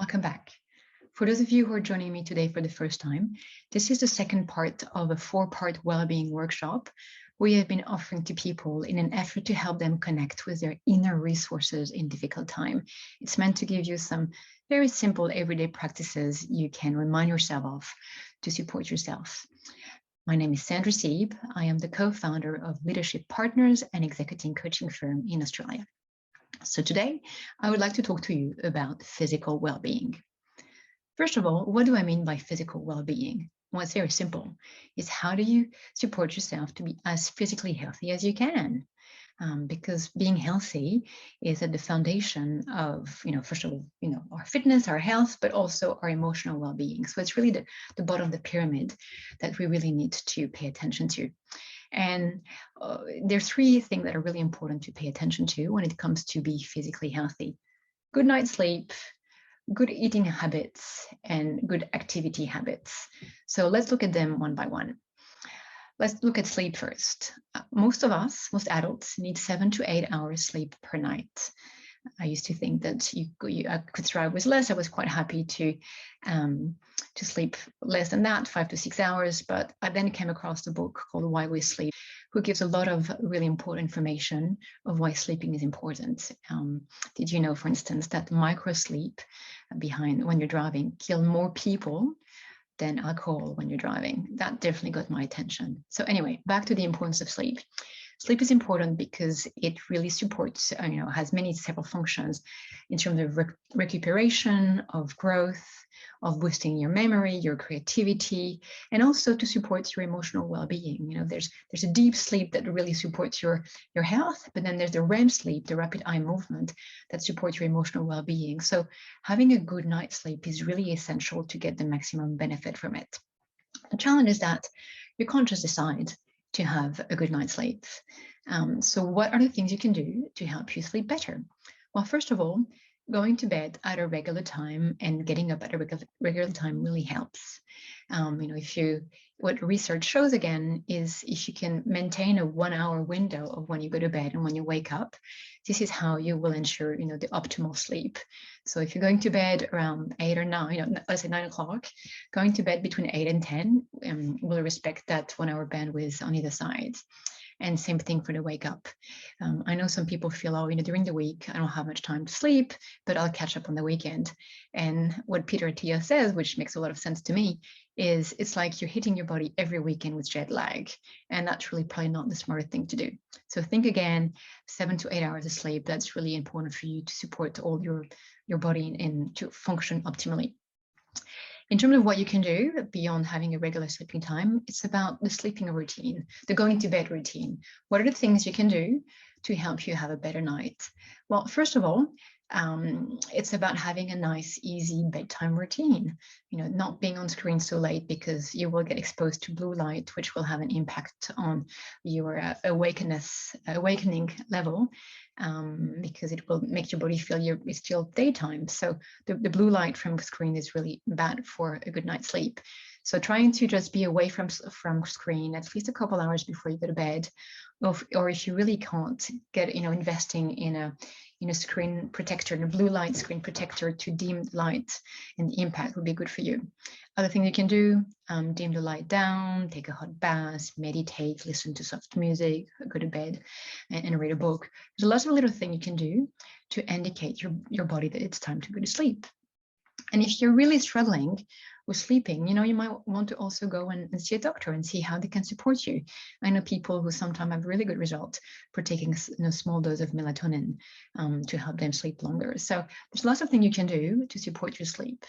Welcome back. For those of you who are joining me today for the first time, this is the second part of a 4-part well-being workshop we have been offering to people in an effort to help them connect with their inner resources in difficult time. It's meant to give you some very simple everyday practices you can remind yourself of to support yourself. My name is Sandra Sieb. I am the co-founder of Leadership Partners, an executive coaching firm in Australia. So today, I would like to talk to you about physical well-being. First of all, what do I mean by physical well-being? Well, it's very simple. It's how do you support yourself to be as physically healthy as you can? Because being healthy is at the foundation of, first of all, our fitness, our health, but also our emotional well-being. So it's really the bottom of the pyramid that we really need to pay attention to. And there are 3 things that are really important to pay attention to when it comes to be physically healthy. Good night's sleep, good eating habits, and good activity habits. So let's look at them one by one. Let's look at sleep first. Most of us, most adults, need 7 to 8 hours sleep per night. I used to think that I could thrive with less. I was quite happy to sleep less than that, 5 to 6 hours. But I then came across a book called Why We Sleep, who gives a lot of really important information of why sleeping is important. Did you know, for instance, that micro sleep behind when you're driving kill more people than alcohol when you're driving? That definitely got my attention. So anyway, back to the importance of sleep. Sleep is important because it really supports, has several functions in terms of recuperation, of growth, of boosting your memory, your creativity, and also to support your emotional well-being. There's a deep sleep that really supports your health, but then there's the REM sleep, the rapid eye movement, that supports your emotional well-being. So having a good night's sleep is really essential to get the maximum benefit from it. The challenge is that you can't just decide to have a good night's sleep. So what are the things you can do to help you sleep better? Well, first of all, going to bed at a regular time and getting up at a regular time really helps. What research shows again is if you can maintain a 1-hour window of when you go to bed and when you wake up, this is how you will ensure, the optimal sleep. So if you're going to bed around 8 or 9, let's say 9 o'clock, going to bed between 8 and 10 will respect that 1-hour bandwidth on either side. And same thing for the wake up. I know some people feel, during the week, I don't have much time to sleep, but I'll catch up on the weekend. And what Peter Attia says, which makes a lot of sense to me, is it's like you're hitting your body every weekend with jet lag. And that's really probably not the smartest thing to do. So think again, 7 to 8 hours of sleep, that's really important for you to support all your body and to function optimally. In terms of what you can do beyond having a regular sleeping time, it's about the sleeping routine, the going to bed routine. What are the things you can do to help you have a better night? Well, first of all, it's about having a nice, easy bedtime routine. Not being on screen so late because you will get exposed to blue light, which will have an impact on your awakening level, because it will make your body feel it's still daytime. So the blue light from the screen is really bad for a good night's sleep. So trying to just be away from screen at least a couple hours before you go to bed, or if you really can't get, investing in a screen protector, a blue light screen protector to dim light and the impact would be good for you. Other things you can do, dim the light down, take a hot bath, meditate, listen to soft music, go to bed and read a book. There's lots of little things you can do to indicate your body that it's time to go to sleep. And if you're really struggling with sleeping, you might want to also go and see a doctor and see how they can support you. I know people who sometimes have really good results for taking a small dose of melatonin to help them sleep longer. So there's lots of things you can do to support your sleep.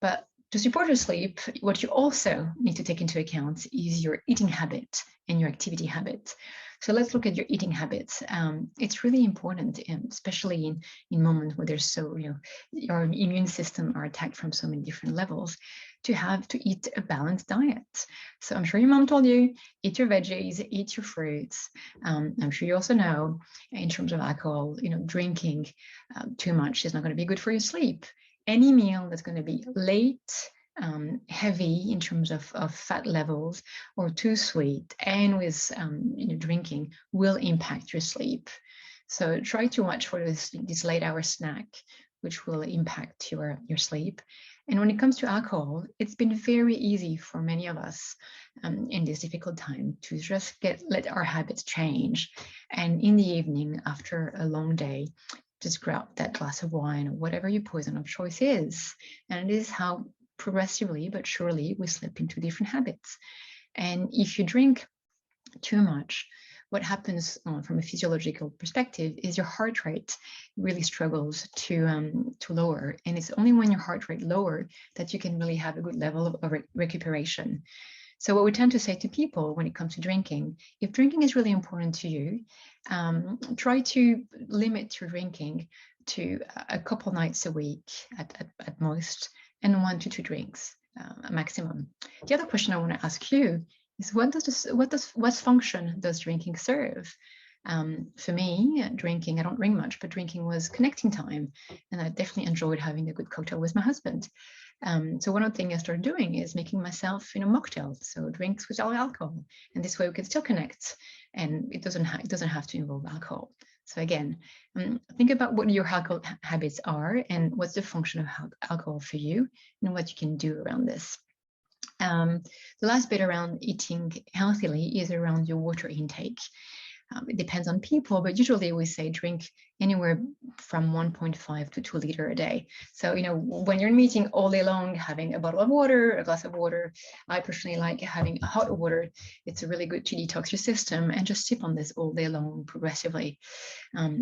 But to support your sleep, what you also need to take into account is your eating habit and your activity habit. So let's look at your eating habits. It's really important, especially in moments where there's your immune system are attacked from so many different levels, to eat a balanced diet. So I'm sure your mom told you, eat your veggies, eat your fruits. I'm sure you also know, in terms of alcohol, drinking too much is not going to be good for your sleep. Any meal that's going to be late, heavy in terms of fat levels, or too sweet and with drinking will impact your sleep. So try to watch for this late hour snack which will impact your sleep. And when it comes to alcohol, it's been very easy for many of us in this difficult time to just let our habits change. And in the evening, after a long day, just grab that glass of wine or whatever your poison of choice is. And it is how progressively but surely we slip into different habits. And if you drink too much, what happens from a physiological perspective is your heart rate really struggles to lower. And it's only when your heart rate lower that you can really have a good level of recuperation. So what we tend to say to people when it comes to drinking, if drinking is really important to you, try to limit your drinking to a couple nights a week at most, and 1 to 2 drinks maximum. The other question I want to ask you is what function does drinking serve? For me, drinking, I don't drink much, but drinking was connecting time. And I definitely enjoyed having a good cocktail with my husband. So one of the things I started doing is making myself, mocktails, so drinks without alcohol. And this way we can still connect, and it doesn't have to involve alcohol. So again, think about what your alcohol habits are and what's the function of alcohol for you and what you can do around this. The last bit around eating healthily is around your water intake. It depends on people, but usually we say drink anywhere from 1.5 to 2 liters a day. So, when you're in a meeting all day long, having a bottle of water, a glass of water, I personally like having hot water. It's really good to detox your system, and just sip on this all day long progressively,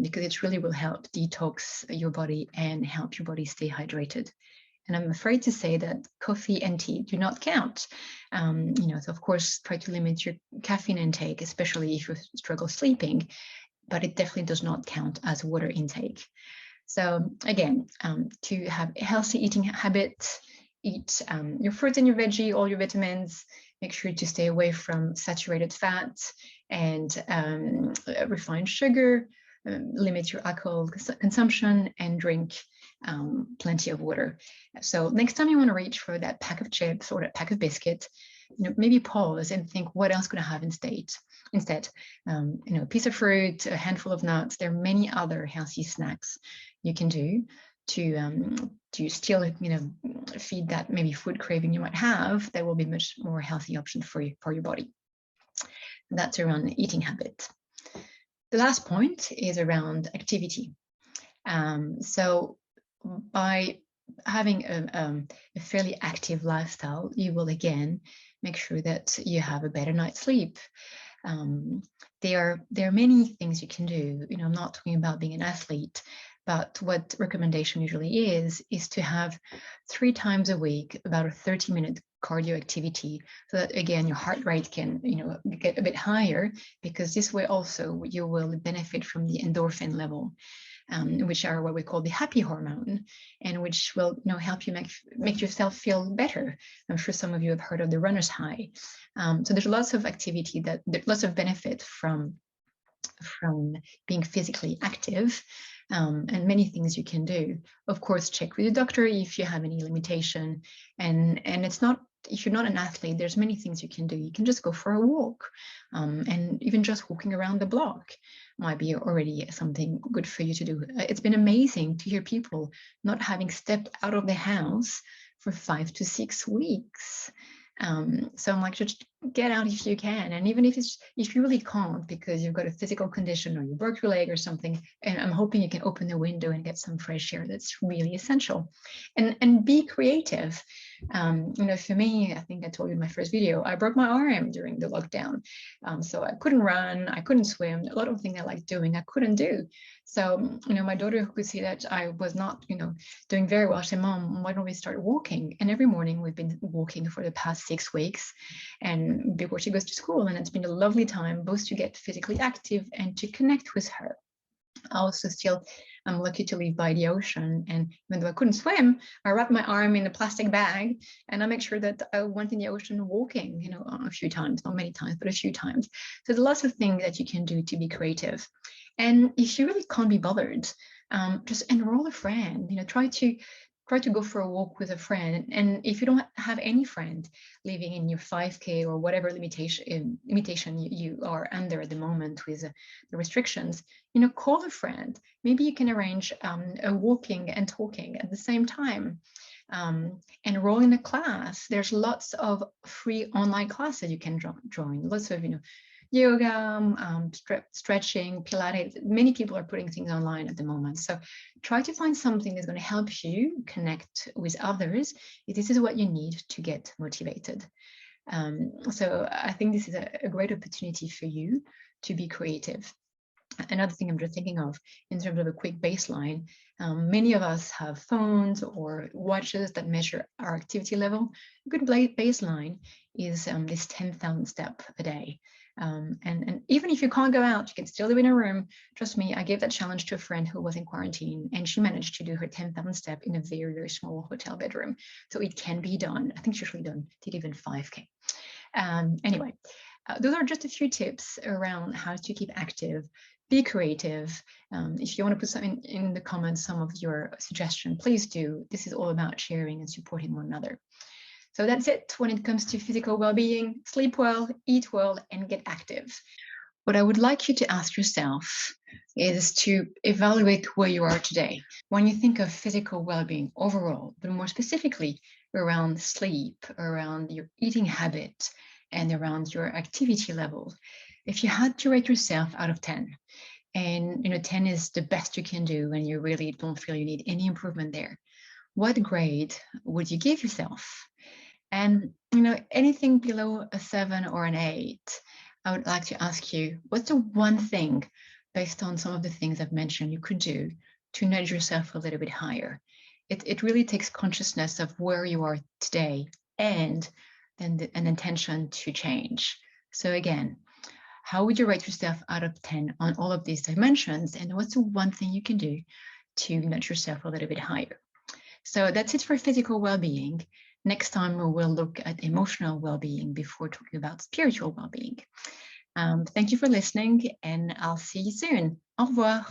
because it really will help detox your body and help your body stay hydrated. And I'm afraid to say that coffee and tea do not count. So of course, try to limit your caffeine intake, especially if you struggle sleeping, but it definitely does not count as water intake. So again, to have a healthy eating habit, eat your fruit and your veggie, all your vitamins, make sure to stay away from saturated fats and refined sugar, limit your alcohol consumption, and drink plenty of water. So next time you want to reach for that pack of chips or that pack of biscuits, maybe pause and think, what else could I have instead? A piece of fruit, a handful of nuts. There are many other healthy snacks you can do to still, feed that maybe food craving you might have. That will be much more healthy option for your body. That's around eating habits. The last point is around activity. So by having a fairly active lifestyle, you will again make sure that you have a better night's sleep. There are many things you can do. I'm not talking about being an athlete, but what recommendation usually is to have 3 times a week about a 30-minute cardio activity, so that again your heart rate can get a bit higher, because this way also you will benefit from the endorphin level, which are what we call the happy hormone, and which will help you make yourself feel better. I'm sure some of you have heard of the runner's high. So there's lots of activity lots of benefit from being physically active, and many things you can do. Of course, check with your doctor if you have any limitation, and it's not, if you're not an athlete, there's many things you can do. You can just go for a walk, and even just walking around the block might be already something good for you to do. It's been amazing to hear people not having stepped out of the house for 5 to 6 weeks. So I'm like, just get out if you can. And even if you really can't because you've got a physical condition or you broke your leg or something, and I'm hoping you can open the window and get some fresh air. That's really essential. And be creative. For me, I think I told you in my first video, I broke my arm during the lockdown. So I couldn't run, I couldn't swim. A lot of things I like doing, I couldn't do. So, my daughter, who could see that I was not, doing very well, she said, Mom, why don't we start walking? And every morning we've been walking for the past 6 weeks, and before she goes to school. And it's been a lovely time, both to get physically active and to connect with her. I'm lucky to live by the ocean, and even though I couldn't swim, I wrapped my arm in a plastic bag and I make sure that I went in the ocean walking, a few times, not many times, but a few times. So there's lots of things that you can do to be creative. And if you really can't be bothered, just enroll a friend, try to try to go for a walk with a friend. And if you don't have any friend living in your 5K or whatever limitation you are under at the moment with the restrictions, call a friend. Maybe you can arrange a walking and talking at the same time. Enroll in a class. There's lots of free online classes you can join. Lots of yoga, stretching, Pilates. Many people are putting things online at the moment. So try to find something that's going to help you connect with others if this is what you need to get motivated. So I think this is a great opportunity for you to be creative. Another thing I'm just thinking of in terms of a quick baseline, many of us have phones or watches that measure our activity level. A good baseline is this 10,000 steps a day. And even if you can't go out, you can still live in a room. Trust me, I gave that challenge to a friend who was in quarantine, and she managed to do her 10,000 steps in a very, very small hotel bedroom. So it can be done. I think she actually did even 5K. Anyway, those are just a few tips around how to keep active. Be creative. If you want to put something in the comments, some of your suggestions, please do. This is all about sharing and supporting one another. So that's it when it comes to physical well-being. Sleep well, eat well, and get active. What I would like you to ask yourself is to evaluate where you are today. When you think of physical well-being overall, but more specifically around sleep, around your eating habit, and around your activity level, if you had to rate yourself out of 10, and 10 is the best you can do and you really don't feel you need any improvement there, what grade would you give yourself? And anything below a 7 or an 8, I would like to ask you, what's the one thing based on some of the things I've mentioned you could do to nudge yourself a little bit higher? It really takes consciousness of where you are today and then an intention to change. So again, how would you rate yourself out of 10 on all of these dimensions? And what's the one thing you can do to nudge yourself a little bit higher? So that's it for physical well-being. Next time, we will look at emotional well-being before talking about spiritual well-being. Thank you for listening, and I'll see you soon. Au revoir.